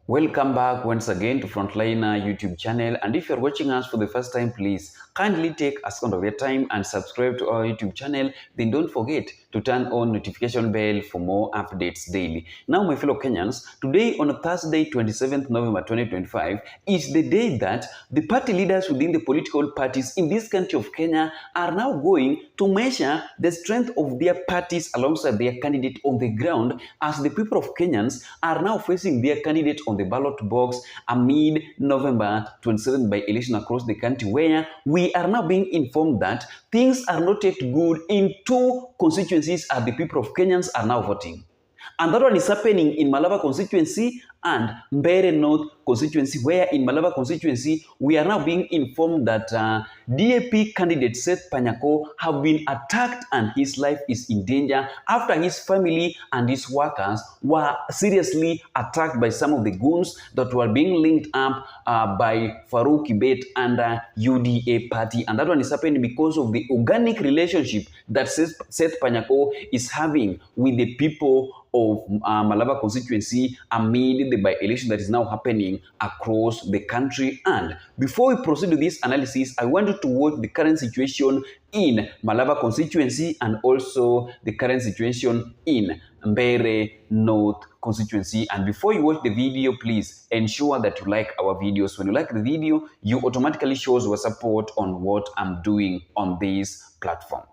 Welcome back once again to Frontliner YouTube channel, and if you're watching us for the first time, please kindly take a second of your time and subscribe to our YouTube channel. Then don't forget to turn on notification bell for more updates daily. Now, my fellow Kenyans, today on Thursday 27th November 2025 is the day that the party leaders within the political parties in this country of Kenya are now going to measure the strength of their parties alongside their candidate on the ground, as the people of Kenyans are now facing their candidate on the ballot box amid November 27th by election across the country, where we are now being informed that things are not yet good in two constituencies as the people of Kenyans are now voting. And that one is happening in Malava constituency and Mbeere North constituency, where in Malava constituency, we are now being informed that DAP candidate Seth Panyako have been attacked and his life is in danger after his family and his workers were seriously attacked by some of the goons that were being linked up by Farouk Kibet and UDA party. And that one is happening because of the organic relationship that Seth Panyako is having with the people of Malava constituency amid the by-election that is now happening across the country. And before we proceed with this analysis, I want you to watch the current situation in Malava constituency and also the current situation in Mbeere North constituency. And before you watch the video, please ensure that you like our videos. When you like the video, you automatically shows your support on what I'm doing on this platform.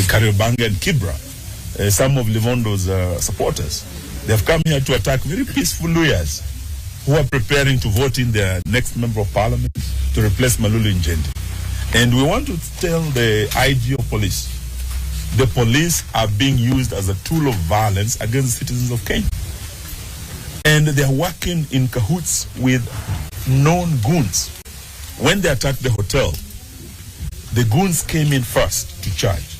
Kariobangi and Kibra, some of Livondo's supporters, they have come here to attack very peaceful lawyers who are preparing to vote in their next member of parliament to replace Malulu Njendi. And we want to tell the IG of police, the police are being used as a tool of violence against citizens of Kenya. And they are working in cahoots with known goons. When they attacked the hotel, the goons came in first to charge.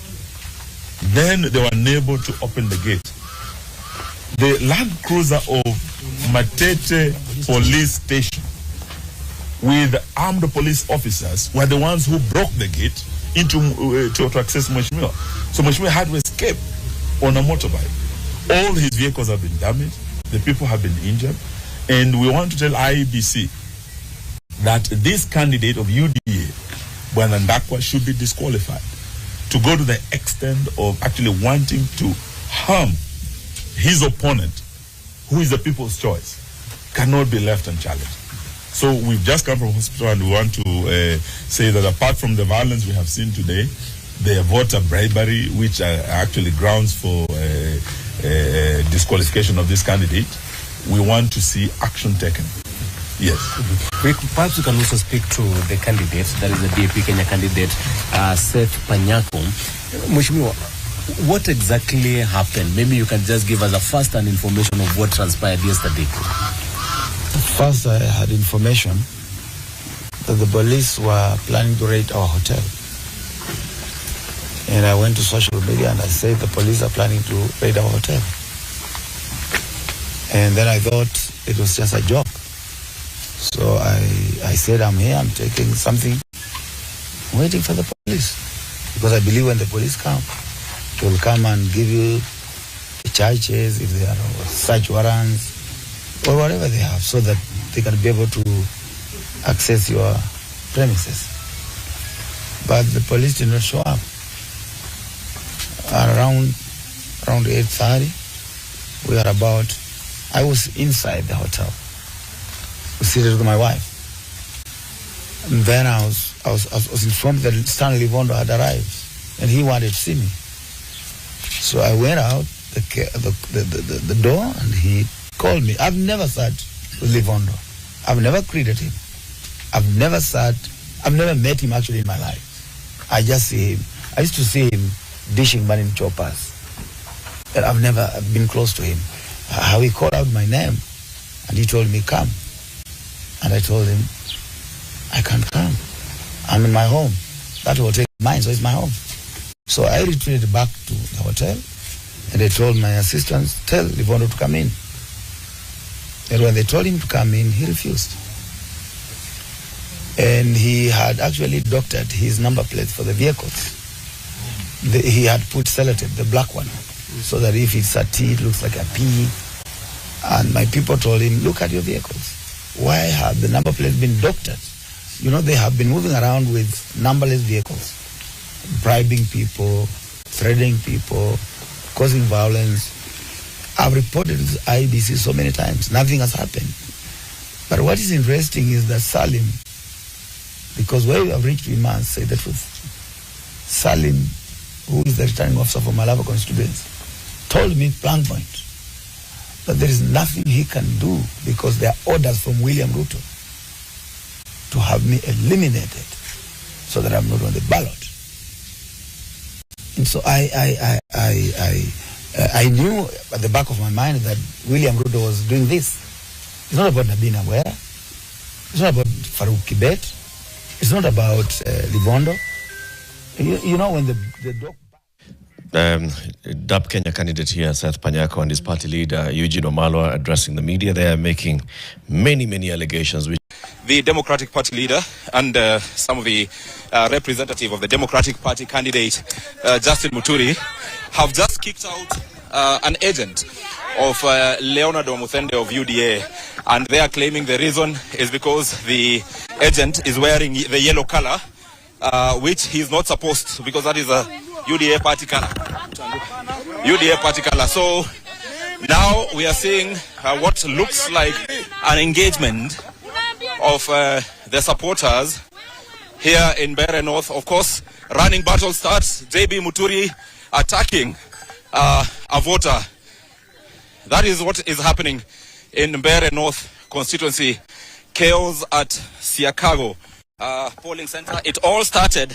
Then they were unable to open the gate. The Land Cruiser of Matete police station with armed police officers were the ones who broke the gate to access Mheshimiwa. So Mheshimiwa had to escape on a motorbike. All his vehicles have been damaged. The people have been injured. And we want to tell IEBC that this candidate of UDA, Bwanandakwa, should be disqualified. To go to the extent of actually wanting to harm his opponent, who is the people's choice, cannot be left unchallenged. So we've just come from hospital, and we want to say that apart from the violence we have seen today, the voter bribery, which are actually grounds for disqualification of this candidate, we want to see action taken. Yes. Perhaps you can also speak to the candidate, that is the DAP Kenya candidate, Seth Panyako. Mheshimiwa, what exactly happened? Maybe you can just give us a first-hand information of what transpired yesterday. First, I had information that the police were planning to raid our hotel. And I went to social media and I said the police are planning to raid our hotel. And then I thought it was just a joke. So I said, I'm here, I'm taking something, waiting for the police. Because I believe when the police come, they will come and give you the charges, if they are search warrants, or whatever they have, so that they can be able to access your premises. But the police did not show up. Around 8:30, I was inside the hotel, seated with my wife. And then I was informed that Stanley Vondo had arrived, and he wanted to see me. So I went out the door, and he called me. I've never sat with Livondo. I've never greeted him. I've never met him actually in my life. I just see him. I used to see him dishing money in choppers. And I've never been close to him. How he called out my name, and he told me, come. And I told him, I can't come. I'm in my home. That hotel is mine, so it's my home. So I retreated back to the hotel, and I told my assistants, tell Livondo to come in. And when they told him to come in, he refused. And he had actually doctored his number plates for the vehicles. He had put sellotape, the black one, so that if it's a T, it looks like a P. And my people told him, look at your vehicles. Why have the number plates been doctored? You know, they have been moving around with numberless vehicles, bribing people, threatening people, causing violence. I've reported to IBC so many times. Nothing has happened. But what is interesting is that Salim, because where we have reached, we must say the truth. Salim, who is the returning officer for Malava constituency, told me plain point that there is nothing he can do because there are orders from William Ruto to have me eliminated so that I'm not on the ballot. And so I knew at the back of my mind that William Ruto was doing this. It's not about Nabina Wera. It's not about Farouk Kibet. It's not about Livondo. You know, when the dog... DAP Kenya candidate here, Seth Panyako, and his party leader, Eugene Wamalwa, addressing the media. They are making many allegations. The Democratic Party leader and some of the representative of the Democratic Party candidate, Justin Muturi, have just kicked out an agent of Leonardo Muthende of UDA, and they are claiming the reason is because the agent is wearing the yellow color, which he's not supposed to, because that is a UDA party color. UDA party color. So now we are seeing what looks like an engagement of the supporters here in Mbeere North. Of course, running battle starts. JB Muturi attacking a voter. That is what is happening in Mbeere North constituency. Chaos at Siakago polling center. It all started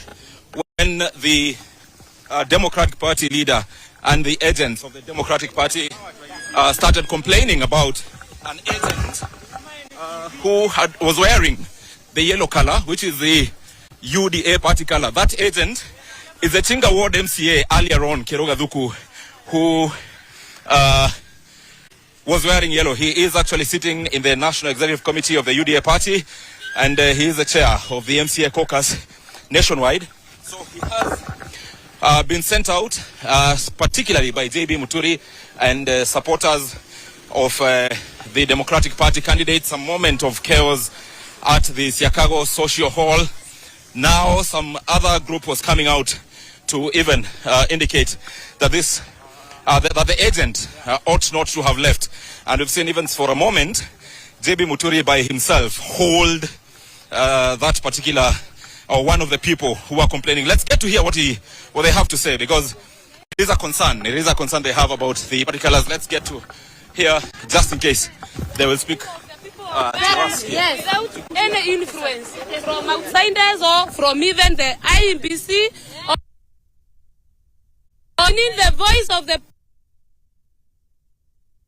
when the Democratic Party leader and the agents of the Democratic Party started complaining about an agent who was wearing the yellow color, which is the UDA party color. That agent is the Chinga Ward MCA earlier on, Keroga Dhuku, who was wearing yellow. He is actually sitting in the National Executive Committee of the UDA party, and he is the chair of the MCA caucus nationwide. So he has been sent out, particularly by JB Muturi and supporters of the Democratic Party candidates. Some moment of chaos at the Siakago Social Hall. Now some other group was coming out to even indicate that this that the agent ought not to have left. And we've seen even for a moment JB Muturi by himself hold that particular or one of the people who are complaining. Let's get to hear what they have to say, because it is a concern. It is a concern they have about the particulars. Let's get to hear, just in case they will speak to us here. Yes, without any influence from outsiders or from even the IMBC, or owning the voice of the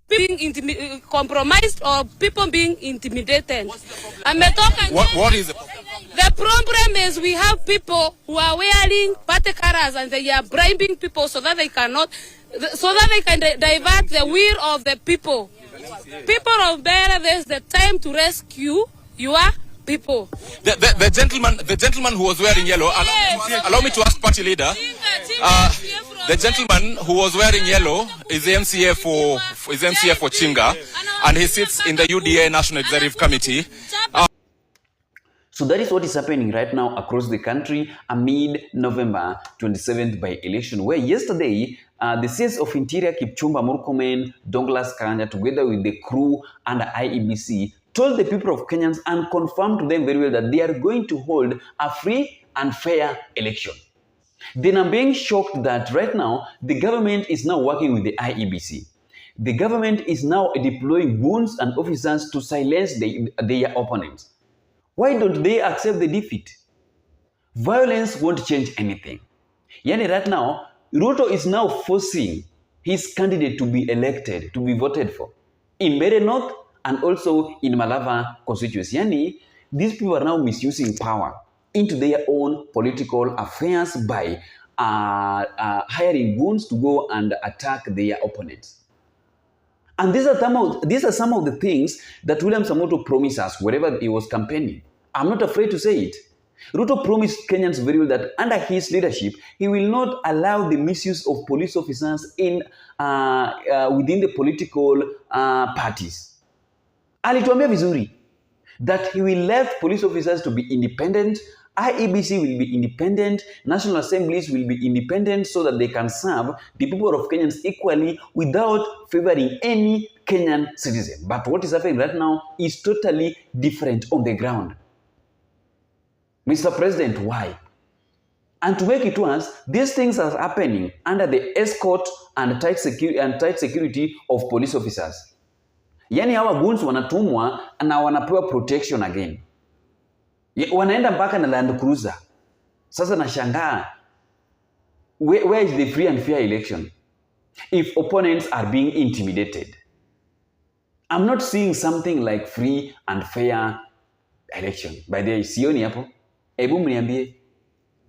being compromised or people being intimidated. What is the problem? The problem is we have people who are wearing party colors and they are bribing people so that they can divert the will of the people. People of Mbeere, there's the time to rescue your people. The gentleman who was wearing yellow. Allow me to ask party leader. The gentleman who was wearing yellow is the MCA for Chinga, and he sits in the UDA National Executive Committee. So that is what is happening right now across the country amid November 27th by-election, where yesterday the CS of Interior Kipchumba Murkomen, Douglas Karanja, together with the crew under IEBC, told the people of Kenyans and confirmed to them very well that they are going to hold a free and fair election. Then I'm being shocked that right now the government is now working with the IEBC. The government is now deploying goons and officers to silence their opponents. Why don't they accept the defeat? Violence won't change anything. Yani right now, Ruto is now forcing his candidate to be elected, to be voted for, in Mbeere North and also in Malava constituency. Yani, these people are now misusing power into their own political affairs by hiring goons to go and attack their opponents. And these are some of the things that William Samoei promised us wherever he was campaigning. I'm not afraid to say it. Ruto promised Kenyans very well that under his leadership, he will not allow the misuse of police officers in within the political parties. Alituambia vizuri that he will left police officers to be independent, IEBC will be independent, national assemblies will be independent so that they can serve the people of Kenyans equally without favoring any Kenyan citizen. But what is happening right now is totally different on the ground. Mr. President, why? And to make it worse, these things are happening under the escort and tight security of police officers. Yani hawa goons wanatumwa na wanapewa protection again. Wanaenda mpaka na Land Cruiser. Sasa nashangaa, where is the free and fair election if opponents are being intimidated? I'm not seeing something like free and fair election. By the way, sioni hapo. Ebu mniambie.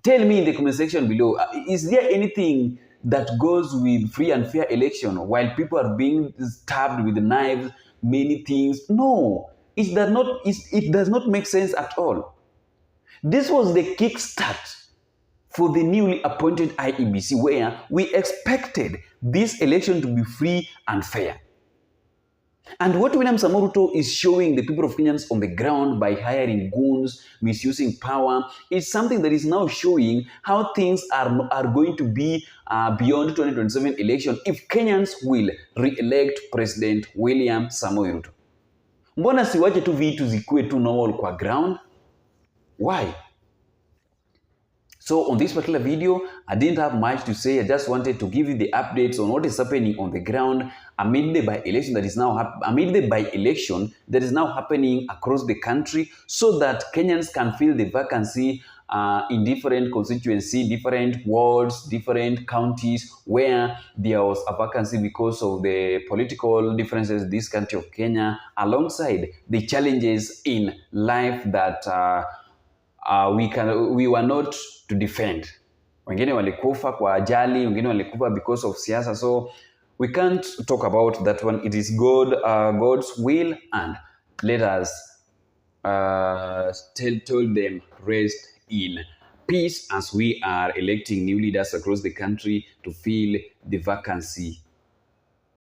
Tell me in the comment section below, is there anything that goes with free and fair election while people are being stabbed with knives, many things? No, it does not make sense at all. This was the kickstart for the newly appointed IEBC, where we expected this election to be free and fair. And what William Samoei Ruto is showing the people of Kenyans on the ground by hiring goons, misusing power, is something that is now showing how things are going to be beyond 2027 election if Kenyans will re-elect President William Samoei Ruto. Mbona siwache tu vitu zikuwe tu normal kwa ground? Why? So on this particular video, I didn't have much to say. I just wanted to give you the updates on what is happening on the ground amid the by-election that is now happening across the country, so that Kenyans can fill the vacancy in different constituencies, different wards, different counties where there was a vacancy because of the political differences in this country of Kenya, alongside the challenges in life that we were not to defend. Wengine walikufa kwa ajali, wengine walikufa because of siasa. So we can't talk about that one. It is God's will, and let us tell them rest in peace as we are electing new leaders across the country to fill the vacancy